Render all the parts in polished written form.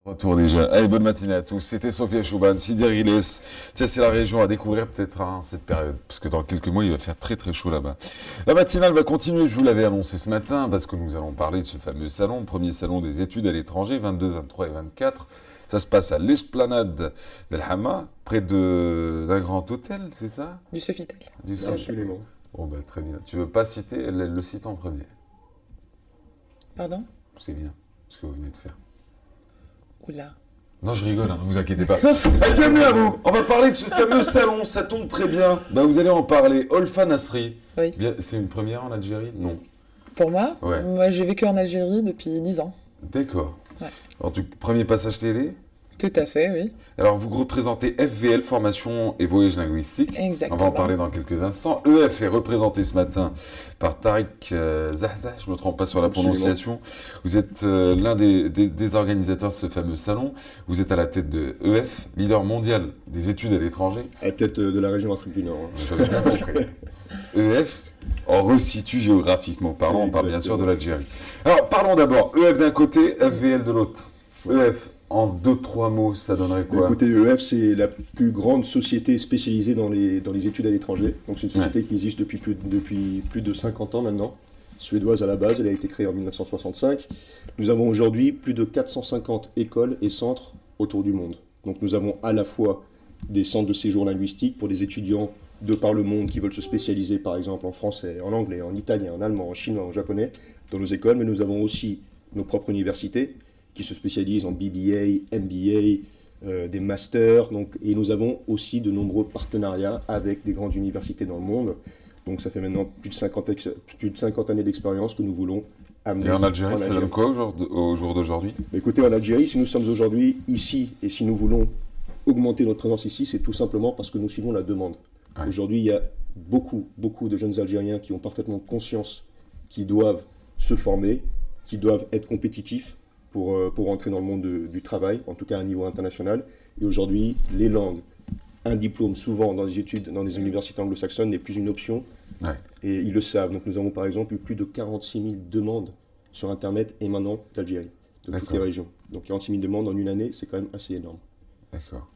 Retour déjà. Allez, bonne matinée à tous. C'était Sophia Chouban, Sidi Riles. Tiens, c'est la région à découvrir peut-être cette période, parce que dans quelques mois, il va faire très très chaud là-bas. La matinale va continuer, je vous l'avais annoncé ce matin, parce que nous allons parler de ce fameux salon, le premier salon des études à l'étranger, 22, 23 et 24. Ça se passe à l'esplanade d'El Hamma, près d'un grand hôtel, c'est ça? Du Sofitel. Du Sofitel. Absolument. Bon, bah, très bien. Tu veux pas citer, elle le cite en premier. Pardon? C'est bien, ce que vous venez de faire. Oula. Non, je rigole, ne vous inquiétez pas. Bienvenue à vous. On va parler de ce fameux salon, ça tombe très bien. Bah, vous allez en parler. Olfa Nasri. Oui. C'est une première en Algérie? Non. Pour moi, Ouais. moi j'ai vécu en Algérie depuis 10 ans. D'accord. Ouais. Alors, premier passage télé. Tout à fait, oui. Alors, vous représentez FVL, Formation et Voyage Linguistique. Exactement. On va en parler dans quelques instants. EF est représenté ce matin par Tariq Zahzah, je ne me trompe pas sur la Absolument. prononciation. Vous êtes l'un des organisateurs de ce fameux salon. Vous êtes à la tête de EF, leader mondial des études à l'étranger. À la tête de la région Afrique du Nord. Hein. J'avais bien compris. EF, on resitue géographiquement parlant, on parle bien sûr de l'Algérie. Alors, parlons d'abord. EF d'un côté, FVL de l'autre. EF, en 2-3 mots, ça donnerait quoi? Écoutez, EF, c'est la plus grande société spécialisée dans les études à l'étranger. Donc c'est une société qui existe depuis plus de 50 ans maintenant. Suédoise à la base, elle a été créée en 1965. Nous avons aujourd'hui plus de 450 écoles et centres autour du monde. Donc nous avons à la fois des centres de séjour linguistique pour des étudiants de par le monde qui veulent se spécialiser par exemple en français, en anglais, en italien, en allemand, en chinois, en japonais dans nos écoles, mais nous avons aussi nos propres universités qui se spécialisent en BBA, MBA, des masters, et nous avons aussi de nombreux partenariats avec des grandes universités dans le monde. Donc ça fait maintenant plus de 50 années d'expérience que nous voulons amener. Et en Algérie, ça donne quoi au jour d'aujourd'hui? Écoutez, en Algérie, si nous sommes aujourd'hui ici et si nous voulons augmenter notre présence ici, c'est tout simplement parce que nous suivons la demande. Ouais. Aujourd'hui, il y a beaucoup de jeunes Algériens qui ont parfaitement conscience qu'ils doivent se former, qu'ils doivent être compétitifs pour entrer dans le monde du travail, en tout cas à un niveau international. Et aujourd'hui, les langues, un diplôme souvent dans des études, dans des universités anglo-saxonnes n'est plus une option. Ouais. Et ils le savent. Donc nous avons par exemple eu plus de 46 000 demandes sur Internet émanant d'Algérie, de toutes les régions. Donc 46 000 demandes en une année, c'est quand même assez énorme. D'accord.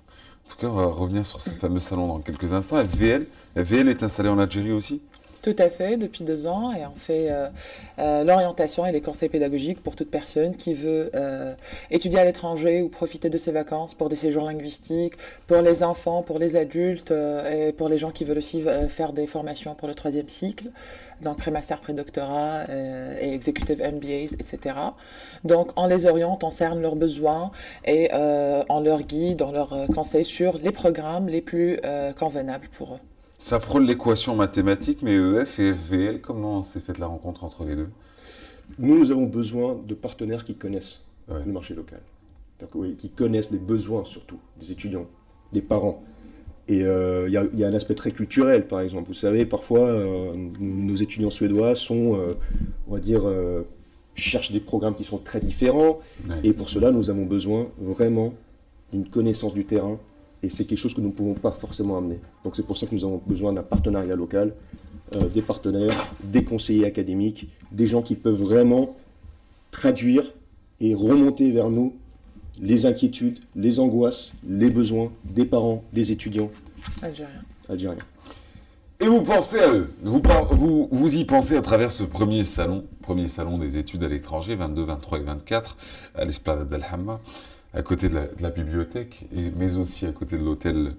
En tout cas, on va revenir sur ce fameux salon dans quelques instants. FVL est installé en Algérie aussi? Tout à fait, depuis 2 ans, et on fait l'orientation et les conseils pédagogiques pour toute personne qui veut étudier à l'étranger ou profiter de ses vacances pour des séjours linguistiques, pour les enfants, pour les adultes et pour les gens qui veulent aussi faire des formations pour le 3e cycle, donc pré-master, pré-doctorat et executive MBAs, etc. Donc on les oriente, on cerne leurs besoins et on leur guide, on leur conseille sur les programmes les plus convenables pour eux. Ça frôle l'équation mathématique, mais EF et FVL, comment s'est faite la rencontre entre les deux? Nous avons besoin de partenaires qui connaissent Ouais. le marché local, qui connaissent les besoins surtout des étudiants, des parents. Et il y a un aspect très culturel, par exemple. Vous savez, parfois, nos étudiants suédois sont, on va dire, cherchent des programmes qui sont très différents. Ouais. Et pour cela, nous avons besoin vraiment d'une connaissance du terrain. Et c'est quelque chose que nous ne pouvons pas forcément amener. Donc c'est pour ça que nous avons besoin d'un partenariat local, des partenaires, des conseillers académiques, des gens qui peuvent vraiment traduire et remonter vers nous les inquiétudes, les angoisses, les besoins des parents, des étudiants algériens. Et vous pensez à eux, vous y pensez à travers ce premier salon des études à l'étranger, 22, 23 et 24, à l'esplanade d'El Hamma, à côté de la bibliothèque, mais aussi à côté de l'hôtel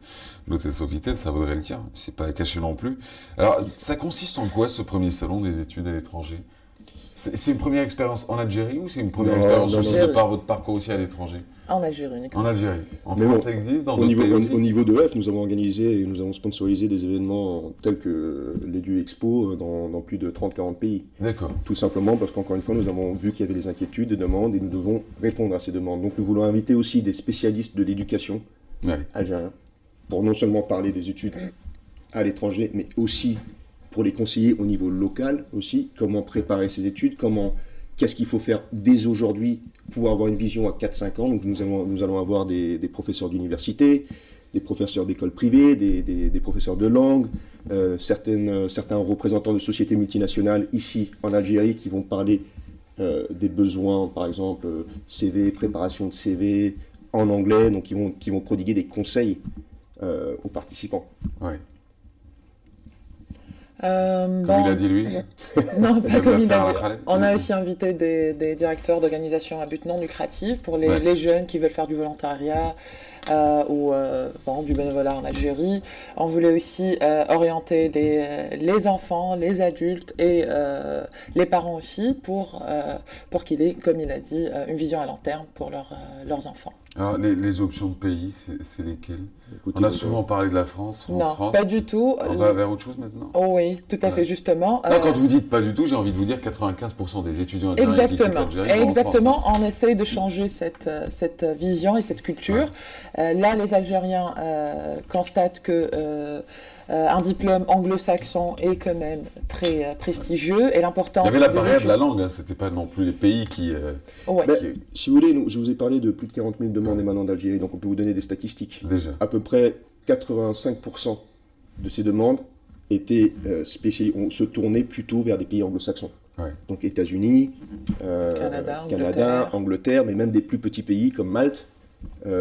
Sofitel, ça vaudrait le dire, c'est pas caché non plus. Alors, ça consiste en quoi ce premier salon des études à l'étranger? C'est une première expérience en Algérie ou c'est une première expérience aussi de par votre parcours aussi à l'étranger? En Algérie uniquement. En Algérie. En Mais France, bon, ça existe dans Au d'autres niveau, pays aussi? au niveau de EF, nous avons organisé et nous avons sponsorisé des événements tels que l'Edu Expo dans plus de 30-40 pays. D'accord. Tout simplement parce qu'encore une fois, nous avons vu qu'il y avait des inquiétudes, des demandes et nous devons répondre à ces demandes. Donc nous voulons inviter aussi des spécialistes de l'éducation Ouais. algériens pour non seulement parler des études à l'étranger, mais aussi pour les conseiller au niveau local aussi, comment préparer ces études, qu'est-ce qu'il faut faire dès aujourd'hui pour avoir une vision à 4-5 ans. Donc nous allons avoir des professeurs d'université, des professeurs d'écoles privées, des professeurs de langue, certains représentants de sociétés multinationales ici en Algérie qui vont parler des besoins, par exemple CV, préparation de CV en anglais, donc qui vont prodiguer des conseils aux participants. Ouais. Comme il a dit lui. Non, pas comme il a dit. Khaled. On a aussi invité des directeurs d'organisations à but non lucratif pour les jeunes qui veulent faire du volontariat ou du bénévolat en Algérie. On voulait aussi orienter les enfants, les adultes et les parents aussi pour qu'il ait, comme il a dit, une vision à long terme pour leurs enfants. Alors, les options de pays, c'est lesquelles? Écoutez, On a souvent parlé de la France, Non, France. pas du tout. On va vers autre chose maintenant? Oh oui, tout à fait, justement. Là, quand vous dites pas du tout, j'ai envie de vous dire 95% des étudiants algériens qui quittent l'Algérie vont en France, Exactement, on essaye de changer cette vision et cette culture. Là, les Algériens constatent que un diplôme anglo-saxon est quand même très prestigieux et l'importance... Il y avait la barrière de la langue, hein, c'était pas non plus les pays qui... Si vous voulez, je vous ai parlé de plus de 40 000 demandes émanant d'Algérie, donc on peut vous donner des statistiques. Déjà. À peu près 85% de ces demandes étaient on se tournait plutôt vers des pays anglo-saxons. Ouais. Donc États-Unis, Canada, Angleterre, mais même des plus petits pays comme Malte,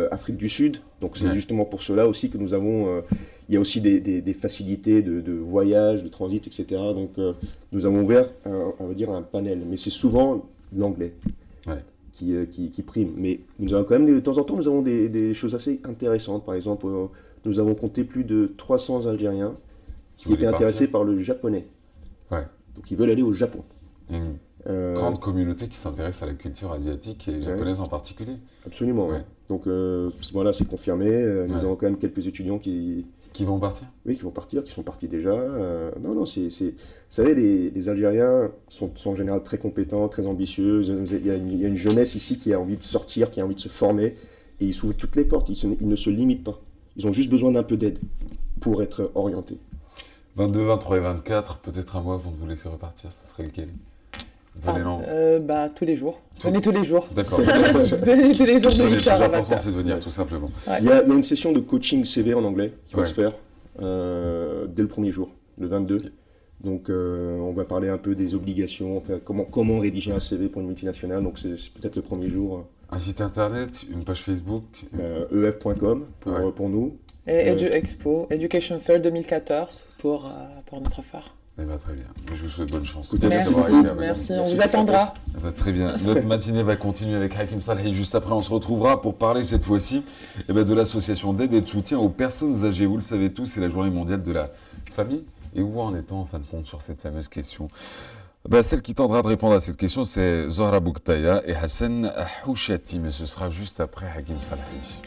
Afrique du Sud. Donc c'est justement pour cela aussi que nous avons... il y a aussi des facilités de voyage, de transit, etc. Donc nous avons ouvert un panel. Mais c'est souvent l'anglais qui prime. Mais nous avons quand même, de temps en temps, nous avons des choses assez intéressantes. Par exemple, nous avons compté plus de 300 Algériens qui étaient intéressés par le japonais. Ouais. Donc ils veulent aller au Japon. Il y a une grande communauté qui s'intéresse à la culture asiatique et japonaise en particulier. Absolument, ouais. Donc voilà, c'est confirmé. Nous avons quand même quelques étudiants qui vont partir. Oui, qui vont partir, qui sont partis déjà. Non, vous savez, les Algériens sont en général très compétents, très ambitieux. Il y a une jeunesse ici qui a envie de sortir, qui a envie de se former. Et ils s'ouvrent toutes les portes, ils ne se limitent pas. Ils ont juste besoin d'un peu d'aide pour être orientés. 22, 23 et 24, peut-être un mois avant de vous laisser repartir, ce serait lequel? Tous les jours. Venez tous les jours. D'accord. Venez tous les jours de 8h à 20h. Le plus important, c'est de venir, tout simplement. Il y a une session de coaching CV en anglais qui va se faire dès le premier jour, le 22. Donc, on va parler un peu des obligations, enfin, comment rédiger un CV pour une multinationale. Donc, c'est peut-être le premier jour. Un site internet, une page Facebook ef.com pour nous. Et EduExpo, Education Fair 2014 pour notre phare. Eh bien, très bien. Je vous souhaite bonne chance. Merci, on vous attendra. Eh bien, très bien. Notre matinée va continuer avec Hakim Salhi. Juste après, on se retrouvera pour parler cette fois-ci de l'association d'aide et de soutien aux personnes âgées. Vous le savez tous, c'est la journée mondiale de la famille. Et où en est-on en fin de compte sur cette fameuse question? Celle qui tendra de répondre à cette question, c'est Zohra Bouktaya et Hassan Houchati. Mais ce sera juste après Hakim Salhi.